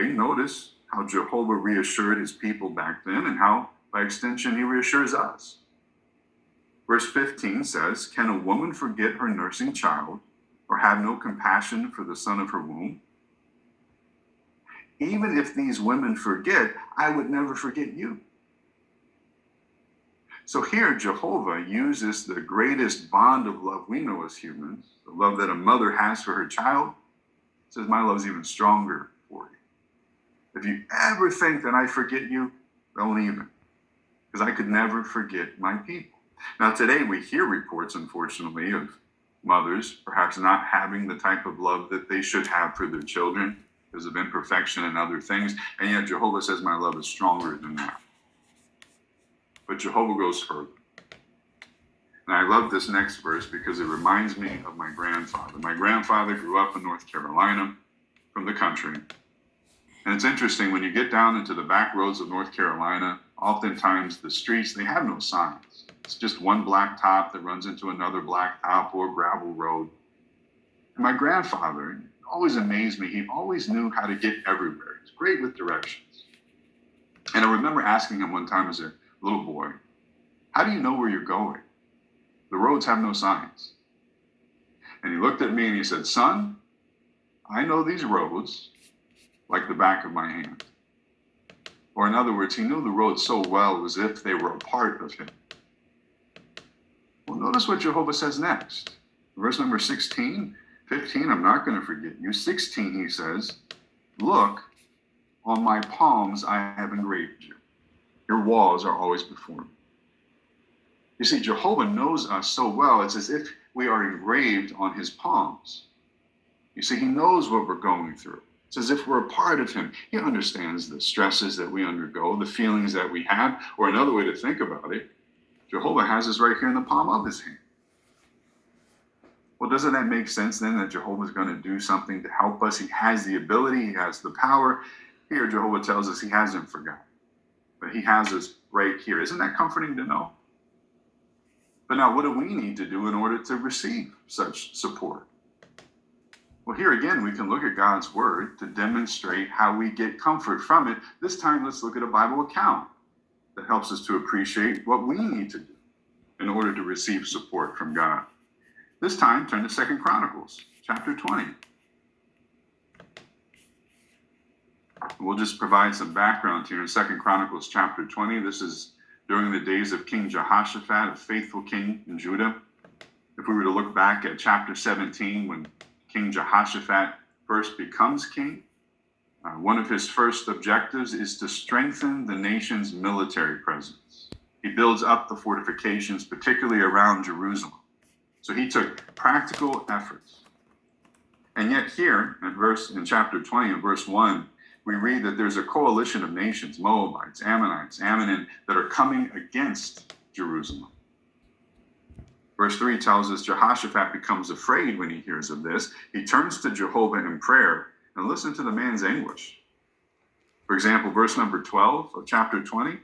way, notice how Jehovah reassured his people back then and how, by extension, he reassures us. Verse 15 says, "Can a woman forget her nursing child or have no compassion for the son of her womb? Even if these women forget, I would never forget you." So here, Jehovah uses the greatest bond of love we know as humans, the love that a mother has for her child. Says, my love is even stronger for you. If you ever think that I forget you, don't even, because I could never forget my people. Now, today we hear reports, unfortunately, of mothers perhaps not having the type of love that they should have for their children because of imperfection and other things. And yet Jehovah says, my love is stronger than that. But Jehovah goes further. And I love this next verse because it reminds me of my grandfather. My grandfather grew up in North Carolina from the country. And it's interesting, when you get down into the back roads of North Carolina, oftentimes the streets, they have no signs. It's just one blacktop that runs into another blacktop or gravel road. And my grandfather always amazed me. He always knew how to get everywhere. He's great with directions. And I remember asking him one time as a little boy, how do you know where you're going? The roads have no signs. And he looked at me and he said, son, I know these roads like the back of my hand. Or in other words, he knew the roads so well as if they were a part of him. Well, notice what Jehovah says next. Verse number 16, 15, I'm not going to forget you. 16, he says, look, on my palms I have engraved you. Your walls are always before me. You see, Jehovah knows us so well, it's as if we are engraved on his palms. You see, he knows what we're going through. It's as if we're a part of him. He understands the stresses that we undergo, the feelings that we have, or another way to think about it, Jehovah has us right here in the palm of his hand. Well, doesn't that make sense then that Jehovah's going to do something to help us? He has the ability, he has the power. Here, Jehovah tells us he hasn't forgotten, but he has us right here. Isn't that comforting to know? But now, what do we need to do in order to receive such support? Well, here again, we can look at God's word to demonstrate how we get comfort from it. This time, let's look at a Bible account that helps us to appreciate what we need to do in order to receive support from God. This time, turn to 2 Chronicles, chapter 20. We'll just provide some background here in 2 Chronicles, chapter 20. This is during the days of King Jehoshaphat, a faithful king in Judah. If we were to look back at chapter 17, when King Jehoshaphat first becomes king, one of his first objectives is to strengthen the nation's military presence. He builds up the fortifications, particularly around Jerusalem. So he took practical efforts. And yet here in chapter 20, in verse 1, we read that there's a coalition of nations, Moabites, Ammonites, Ammonim, that are coming against Jerusalem. Verse 3 tells us Jehoshaphat becomes afraid when he hears of this. He turns to Jehovah in prayer, and listen to the man's anguish. For example, verse number 12 of chapter 20,